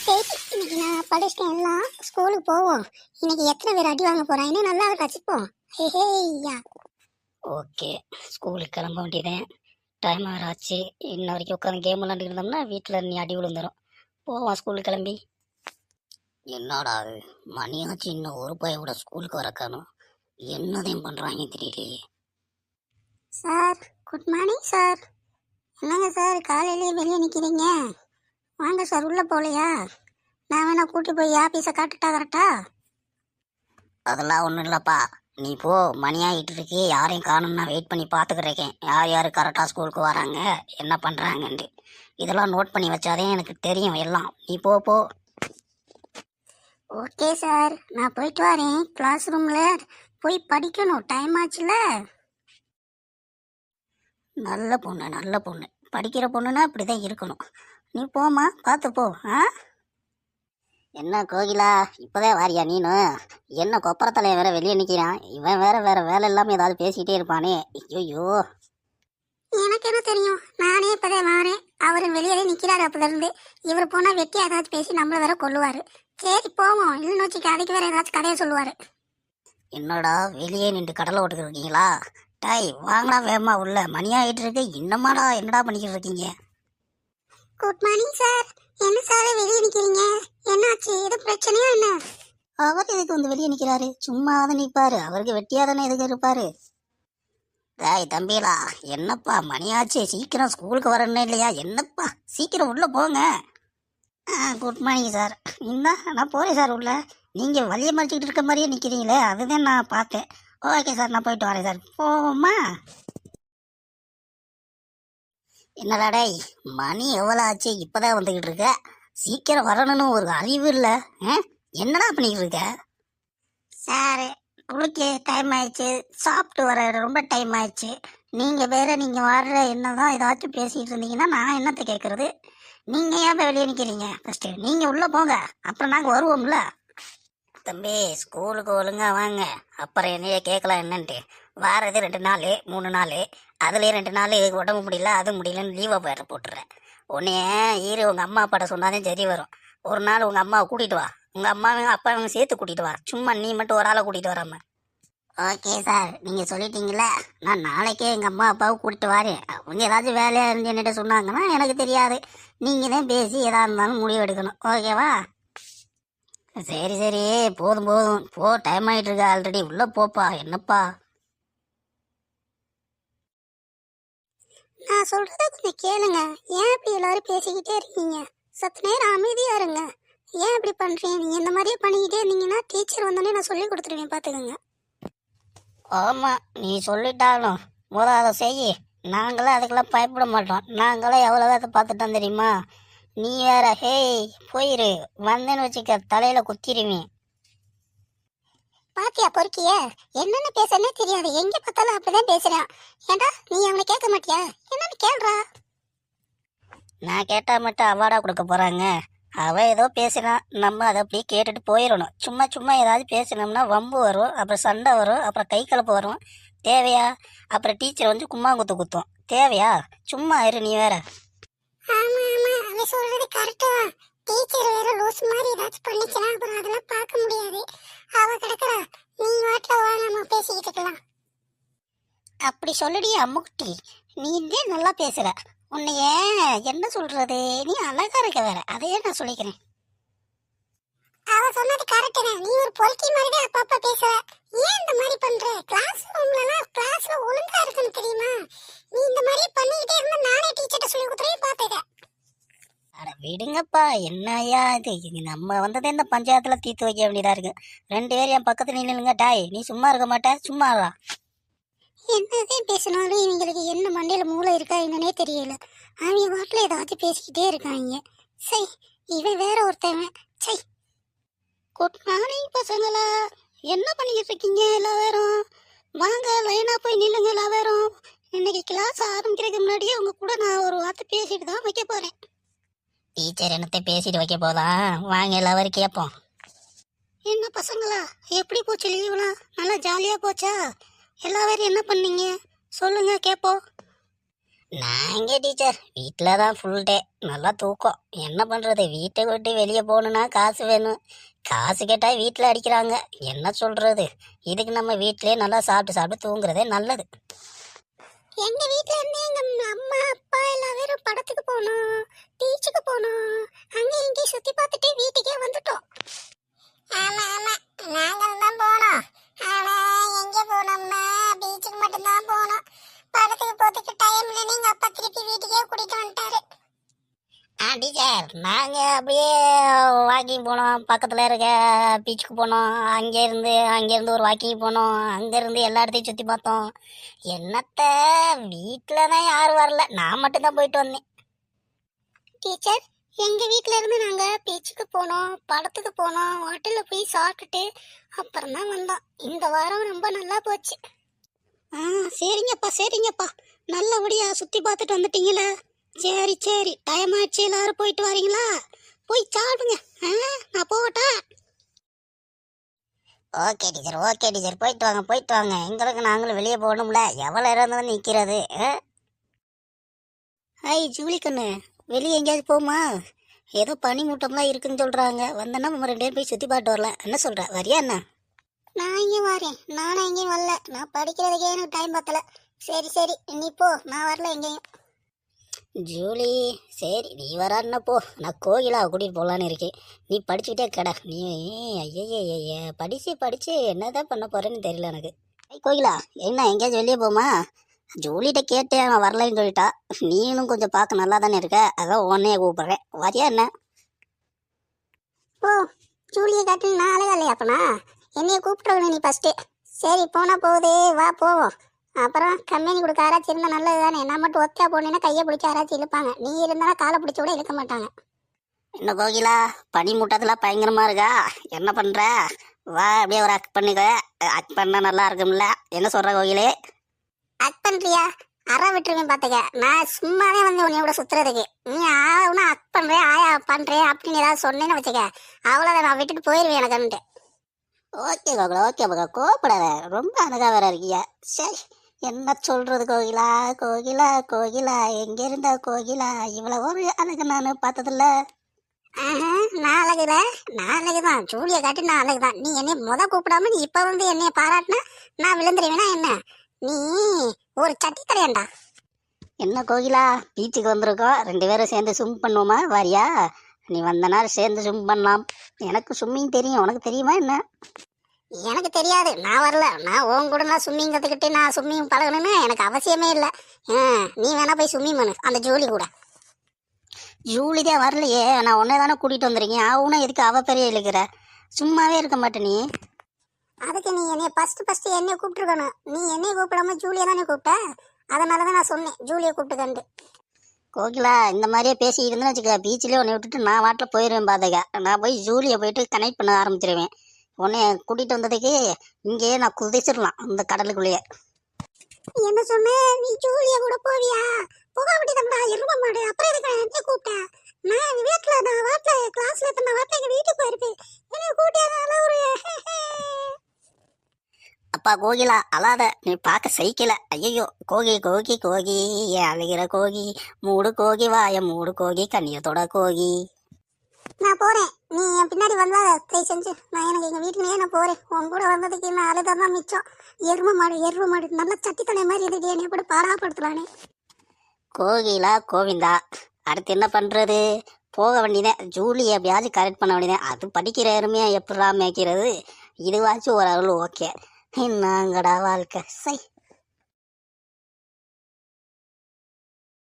சரி, இன்னைக்கு நான் படிச்சிட்டேன் எல்லாம். ஸ்கூலுக்கு போவோம். இன்னைக்கு எத்தனை பேர் அடி வாங்க போறாங்கன்னு நல்லா ரசிப்போம். ஹேயா. ஓகே, ஸ்கூலுக்கு கிளம்ப வேண்டியதேன். டைம் ஆச்சு. இன்ன வரைக்கும் உட்காந்து கேம் விளாண்டுட்டு இருந்தோம்னா வீட்டில் நீ அடி விழுந்துடும். போவோம் ஸ்கூலுக்கு கிளம்பி. என்னடா அது, மணியாச்சு, இன்னும் ஒரு பையன் கூட ஸ்கூலுக்கு வரக்கானும். என்னதையும் பண்ணுறாங்க தெரியலையே. Sir, good morning sir. என்னங்க சார் காலையிலேயே வெளியே நிற்கிறீங்க? வாங்க சார், உள்ளே போகலையா? நான் வேணா கூட்டி போய் ஆஃபீஸை காட்டுட்டா கரெக்டா? அதெல்லாம் ஒன்றும் இல்லைப்பா, நீ போ. மணி ஆகிட்டு இருக்கு, யாரையும் காணும்னா வெயிட் பண்ணி பார்த்துக்கிறேன். யார் யார் கரெக்டாக ஸ்கூலுக்கு வராங்க, என்ன பண்ணுறாங்கன்ட்டு இதெல்லாம் நோட் பண்ணி வச்சாதே எனக்கு தெரியும் எல்லாம். நீ போ போ. ஓகே சார், நான் போயிட்டு வரேன். கிளாஸ் ரூமில் போய் படிக்கணும், டைம் ஆச்சுல. நல்ல பொண்ணு, நல்ல பொண்ணு. படிக்கிற பொண்ணுன்னா இப்படி தான் இருக்கணும். நீ போமா, பார்த்து போ. என்ன கோகிலா, இப்போதான் வாரியா நீனு? என்ன கொப்பரத்தலைய வேற வெளியே நிற்கிறான். இவன் வேற வேலை இல்லாமல் ஏதாவது பேசிக்கிட்டே இருப்பானே. ஐயோ, எனக்கு என்ன தெரியும், நானே இப்போதான் வரேன். அவர் வெளியே நிற்கிறாரு. அப்போதிருந்து இவர் போனால் வெட்டி ஏதாச்சும் பேசி நம்மளை வேற கொல்லுவார். சரி போவோம், இல்லைன்னு வச்சுக்க அதுக்கு வேற ஏதாச்சும் கதையை சொல்லுவார். என்னடா வெளியே நின்று கடலை ஓட்டுக்கிட்டு இருக்கீங்களா? டாய் வாங்கடா வேகமா உள்ள, மணி ஆகிட்டு இருக்கு. இன்னமாடா என்னடா பண்ணிக்கிட்டு இருக்கீங்க? Good morning sir. என்ன சார் வெளியே நிற்கிறீங்க? என்னாச்சு, எதுவும் பிரச்சனையா என்ன? அவர் எதுக்கு வந்து வெளியே நிற்கிறாரு? சும்மா அதை நிற்பாரு, அவருக்கு வெட்டியாதானே எதுக்கு இருப்பாரு. டாய் தம்பிகளா, என்னப்பா மணியாச்சு, சீக்கிரம் ஸ்கூலுக்கு வரணும் இல்லையா? என்னப்பா சீக்கிரம் உள்ள போங்க. Good morning sir. இந்தா நான் போகிறேன் சார் உள்ள. நீங்கள் வழியை மறைச்சிக்கிட்டு இருக்க மாதிரியே நிற்கிறீங்களே, அதுதான் நான் பார்த்தேன். ஓகே சார், நான் போயிட்டு வரேன் சார். போவோமா? என்னடா மணி எவ்வளோ ஆச்சு, இப்போதான் வந்துக்கிட்டு இருக்க? சீக்கிரம் வரணும்னு ஒரு அறிவு இல்லை. என்னடா பண்ணிக்கிட்டு இருக்க? சார், குளிக்க டைம் ஆயிடுச்சு, சாப்பிட்டு வர ரொம்ப டைம் ஆயிடுச்சு. நீங்கள் வேற, நீங்கள் வர்ற என்னதான் ஏதாச்சும் பேசிகிட்டு இருந்தீங்கன்னா நான் என்னத்தை கேட்குறது? நீங்கள் ஏன் வெளியே நிற்கிறீங்க? ஃபஸ்ட்டு நீங்கள் உள்ளே போங்க, அப்புறம் நாங்கள் வருவோம்ல. தம்பி, ஸ்கூலுக்கு ஒழுங்கா வாங்க, அப்புறம் என்னையே கேட்கலாம் என்னன்ட்டு. வாரது 2 நாள் 3 நாள், அதுலேயே 2 நாள் உடம்பு முடியல அது முடியலன்னு லீவை போட்டுறேன். உன்னைய உங்கள் அம்மா அப்பாட்ட சொன்னாதான் சரி வரும். ஒரு நாள் உங்கள் அம்மாவை கூட்டிகிட்டு வா, உங்கள் அம்மாவையும் அப்பாவையும் சேர்த்து கூட்டிகிட்டு வா, சும்மா நீ மட்டும் ஒரு ஆளை கூட்டிகிட்டு வராம. ஓகே சார், நீங்கள் சொல்லிட்டீங்களே, நான் நாளைக்கே எங்கள் அம்மா அப்பாவை கூட்டிகிட்டு வரேன். அவங்க ஏதாச்சும் வேலையாக இருந்து என்னிட்ட சொன்னாங்கன்னா எனக்கு தெரியாது. நீங்கள் தான் பேசி எதாக இருந்தாலும் முடிவு எடுக்கணும், ஓகேவா? சரி சரி, போதும் போதும் போ, டைம் ஆகிட்டு இருக்கு ஆல்ரெடி. உள்ளே போப்பா. என்னப்பா? நான் சொல்றத கொஞ்சம் கேளுங்க. ஏன் இப்படி எல்லாரும் பேசிக்கிட்டே இருக்கீங்க? சத்து நேரம் அமைதியா இருங்க. ஏன் இப்படி பண்றீங்க? நீங்க இந்த மாதிரியே பண்ணிக்கிட்டே இருந்தீங்கன்னா டீச்சர் வந்தோடனே நான் சொல்லி கொடுத்துருவேன், பாத்துக்கோங்க. ஆமாம், நீ சொல்லிட்டாலும் அதை செய்யி. நாங்களாம் அதுக்கெல்லாம் பயப்பட மாட்டோம். நாங்களாம் எவ்வளோ அதை பார்த்துட்டோம் தெரியுமா? நீ வேற, ஹேய் போயிரு, வந்தேன்னு வச்சுக்க தலையில குத்திடுவேன். பாத்தியா பொறுக்கிய, என்னன்னு பேசனே தெரியாது, எங்க பார்த்தாலும் அப்படிதான் பேசுறான். ஏண்டா நீ அவனை கேட்க மாட்டியா? என்னன்னு கேள்றா. நான் கேட்டா மட்டும் அவார்டா கொடுக்க போறாங்க? அவ ஏதோ பேசினான், நம்ம அதை அப்படியே கேட்டுட்டு போயிடணும். சும்மா சும்மா ஏதாவது பேசினோம்னா வம்பு வரும், அப்புறம் சண்டை வரும், அப்புறம் கை கலப்பு வரும். தேவையா? அப்புறம் டீச்சர் வந்து கும்மாங்குத்து குத்தும். தேவையா? சும்மா இரு நீ வேற. ஆமா ஆமா, அவன் சொல்றது கரெக்ட் தான். டீச்சர் வேற லூஸ் மாதிரி ஏதாச்சும் பண்ணிச்சுனா அப்புறம் அதெல்லாம் பார்க்க முடியாது. அவ கிடக்குறா, நீ வாட்டில் வா, நம்ம பேசிக்கிட்டு இருக்கலாம். அப்படி சொல்லுடி அம்முக்குட்டி, நீ இதே நல்லா பேசுற. உன்னைய என்ன சொல்றது, நீ அழகா இருக்க வேற, அதையே நான் சொல்லிக்கிறேன். அவ சொன்னது கரெக்ட் தான். நீ ஒரு பொறுக்கி மாதிரி தான் அப்பப்ப பேசுற. ஏன் இந்த மாதிரி பண்ற? கிளாஸ் கிளாஸ்ல ஒழுங்கா இருக்கணும் தெரியுமா? நீ இந்த மாதிரி பண்ணிக்கிட்டே இருந்தா நானே டீச்சர்ட்ட சொல்லி கொடுத்துறேன், பாத்துக்க. அட விடுங்கப்பா, என்னையா இது நம்ம வந்ததே இந்த பஞ்சாயத்துல தீர்த்து வைக்க வேண்டியதா இருக்கு. 2 பேரும் என் பக்கத்துல நில்லுங்க. டாய் நீ சும்மா இருக்க மாட்ட, சும்மா வா. என்னதே பேசினாலும் இவங்களுக்கு என்ன மண்டையில மூளை இருக்கா என்னன்னே தெரியல. அவங்க வாட்டில் ஏதாச்சும் பேசிக்கிட்டே இருக்காங்க. சை, இவன் வேற ஒருத்தவன். சை. குட் மார்னிங் பசங்களா, என்ன பண்ணிக்கிட்டு இருக்கீங்க எல்லாரும்? வாங்க லைனா போய் நில்லுங்க எல்லாரும். இன்னைக்கு கிளாஸ் ஆரம்பிக்கிறதுக்கு முன்னாடியே உங்க கூட நான் ஒரு வார்த்தை பேசிட்டு தான் வைக்க போறேன். டீச்சர் என்னத்தை பேசிட்டு வைக்க போதா? வாங்க எல்லாரும் கேட்போம். என்ன பசங்களா, எப்படி போச்சு லீவுலாம்? நல்லா ஜாலியா போச்சா? எல்லாரும் என்ன பண்ணீங்க சொல்லுங்க கேட்போம். நாங்க டீச்சர் வீட்டில் தான் ஃபுல் டே நல்லா தூக்கம். என்ன பண்ணுறது, வீட்டை விட்டு வெளியே போகணுன்னா காசு வேணும். காசு கேட்டால் வீட்டில் அடிக்கிறாங்க. என்ன சொல்கிறது, இதுக்கு நம்ம வீட்டிலே நல்லா சாப்பிட்டு சாப்பிட்டு தூங்குறதே நல்லது. எங்க வீட்ல இருந்து எங்க அம்மா அப்பா எல்லாரும் படத்துக்கு போனோம், பீச்சுக்கு போனோம், அங்க இங்கேயும் சுத்தி பார்த்துட்டு வீட்டுக்கே வந்துட்டோம். ஆமா ஆமா, நாங்களும் தான் போனோம். ஆனா எங்க போனோம்னா பீச்சுக்கு மட்டும் தான் போனோம். படத்துக்கு போறதுக்கு டைம் இல்லை, எங்க அப்பா திருப்பி வீட்டுக்கே கூட்டிட்டு வந்துட்டாரு. டீச்சர் நாங்கள் அப்படியே வாக்கிங் போனோம், பக்கத்தில் இருக்க பீச்சுக்கு போனோம், அங்கேருந்து ஒரு வாக்கிங் போனோம், அங்கேருந்து எல்லா இடத்தையும் சுற்றி பார்த்தோம். என்னத்த வீட்டில் தான் யாரும் வரல, நான் மட்டும்தான் போயிட்டு வந்தேன். டீச்சர், எங்க வீட்ல இருந்து நாங்க பீச்சுக்கு போனோம், படத்துக்கு போனோம், ஹோட்டல்ல போய் சாப்பிட்டுட்டு அப்புறம் தான் வந்தோம். இந்த வாரம் ரொம்ப நல்லா போச்சு. சரிங்கப்பா நல்லபடியா சுற்றி பார்த்துட்டு வந்துட்டீங்களே. சரி டைம் ஆச்சு, எல்லாரும் போயிட்டு வரீங்களா? போய் சாப்பிடுங்க. நான் போகட்டா? ஓகே டீச்சர் போயிட்டு வாங்க. எங்களுக்கு நாங்களும் வெளியே போகணும்ல, எவ்வளோ இறந்து நிற்கிறது. ஜூலி கண்ணு, வெளியே எங்கேயாவது போமா? ஏதோ பனி மூட்டம்லாம் இருக்குன்னு சொல்கிறாங்க. வந்தோன்னா நம்ம 2 பேரும் போய் சுற்றி பார்த்து வரலாம். என்ன சொல்கிற, வரியா என்ன? நான் இங்கேயும் வரேன். நானும் எங்கேயும் வரல, நான் படிக்கிறதுக்கே எனக்கு டைம் பத்தல. சரி நீ போ, நான் வரல எங்கேயும். ஜூலி சரி, நீ வரான்னா போ. நான் கோகிலா கூட்டிகிட்டு போகலான்னு இருக்கேன். நீ படிச்சுக்கிட்டே கடை. நீ ஐய படிச்சு என்னதான் பண்ண போகிறேன்னு தெரியல எனக்கு. கோகிலா, என்ன எங்கேயாச்சும் வெளியே போமா? ஜூலிகிட்ட கேட்டேன், நான் வரலைன்னு சொல்லிட்டா. நீனும் கொஞ்சம் பார்க்க நல்லா தானே இருக்க, அதான் உன்னையே கூப்பிட்றேன். வரியா என்ன? போ, ஜூலியை காட்டி நான் அழகா இல்லையா? அப்பனா என்னைய கூப்பிட்டுருக்கணும் நீ ஃபஸ்ட்டு. சரி போனா போகுது, வா போவோம். அப்புறம் கம்பெனி கொடுக்க யாராச்சும் இருந்தால் நல்லது தானே. நான் மட்டும் ஒத்தா போனேன்னா கையை பிடிச்சி யாராச்சும் இழுப்பாங்க. நீ இருந்தாலும் காலை பிடிச்ச கூட இழுக்க மாட்டாங்க. என்ன கோகிலா, பனி மூட்டத்தில் பயங்கரமாக இருக்கா? என்ன பண்ணுற? வா அப்படியே ஒரு அக் பண்ணிக்க. அக் பண்ணால் நல்லா இருக்கும்ல. என்ன சொல்கிற கோகிலே? அக் பண்ணுறியா? அற விட்டுருவேன் பார்த்துக்க. நான் சும்மாவே வந்து உன்னையோட சுற்றுறதுக்கு. நீ ஆவுனா அக் பண்ணுறேன், ஆயா பண்ணுறேன் அப்படின்னு ஏதாவது சொன்னேன்னு வச்சுக்க, அவ்வளோதான், நான் விட்டுட்டு போயிடுவேன் எனக்குன்ட்டு. ஓகே கோகுலா, கோப்படாத. ரொம்ப அழகா வேற இருக்கியா? சரி, என்ன சொல்றது கோகிலா எங்க இருந்தா கோகிலா? இவ்வளவு ஒரு அழகு நான் பார்த்ததில்ல. நான் அழகுதான். ஜூலியை காட்டி நான் அழகுதான். நீ என்னை கூப்பிடாம நீ இப்ப வந்து என்னைய பாராட்டினா நான் விழுந்துருவேனா என்ன? நீ ஒரு சட்டி தலையண்டா. என்ன கோகிலா, பீச்சுக்கு வந்திருக்கோம், 2 பேரும் சேர்ந்து ஸ்விம் பண்ணுவோமா? வாரியா? நீ வந்த நாள் சேர்ந்து ஸ்விம் பண்ணலாம். எனக்கு ஸ்விம்மிங் தெரியும், உனக்கு தெரியுமா என்ன? எனக்கு தெரியாது, நான் வரல. நான் உன் கூட நான் ஸ்விம்மிங் கற்றுக்கிட்டு நான் ஸ்விம்மிங் பழகணும்னு எனக்கு அவசியமே இல்லை. நீ வேணா போய் ஸ்விம்மிங் பண்ணு அந்த ஜூலி கூட. ஜூலி தான் வரலையே, நான் உன்னை தானே கூட்டிகிட்டு வந்திருக்கேன். அவனா எதுக்கு அவ பெரிய இழுக்கிற? சும்மாவே இருக்க மாட்டே நீ. அதுக்கு நீ என்னைய ஃபஸ்ட்டு என்னைய கூப்பிட்டுருக்கணும். நீ என்னைய கூப்பிடாம ஜூலியை தானே கூப்பிட்ட. அதனால தான் நான் சொன்னேன் ஜூலியை கூப்பிட்டுக்கண்டு. கோகிலா, இந்த மாதிரியே பேசி இருந்துன்னு வச்சுக்க, பீச்சிலே உன்னை விட்டுட்டு நான் வாட்டில் போயிடுவேன். பாத்துக்க, நான் போய் ஜூலியை போயிட்டு கனெக்ட் பண்ண ஆரம்பிச்சிருவேன். உன்னை கூட்டிகிட்டு வந்ததுக்கு இங்கேயே நான் குதிச்சிடலாம் அந்த கடலுக்குள்ளேயே. என்ன சொன்ன? நீ ஜூலியா கூட போவியா? போக வேண்டியதா இரும்ப மாடு. அப்புறம் எதுக்கு என்ன கூப்பிட்டேன்? நான் வாட்டில கிளாஸ்ல இருந்த வாட்டில எங்க வீட்டுக்கு போயிருப்பேன். என்ன கூட்டியாதால ஒரு அப்பா கோகிலா அழாத, நீ பார்க்க சைக்கிள. ஐயோ கோகி ஏன் அழுகிற கோகி? மூடு கோகி வாய மூடு கோகி, கண்ணியத்தோட கோகி. நான் போறேன், நீ என் பின்னாடி வந்தா தயவு செஞ்சு. நான் எனக்கு எங்க வீட்டுலயே நான் போறேன். உன் கூட வந்ததுக்கு நான் அழுதான் மிச்சம். எரும மாடு நல்ல சட்டி தலை மாதிரி இருந்துட்டு என்னை கூட பாடாப்படுத்தலானே. கோகிலா கோவிந்தா, அடுத்து என்ன பண்றது? போக வேண்டியதேன். ஜூலி எப்படியாச்சும் கரெக்ட் பண்ண வேண்டியதேன். அது படிக்கிற எருமையா எப்படா மேய்க்கிறது? இதுவாச்சும் ஒரு அருள் ஓகே. என்னங்கடா வாழ்க்கை சை.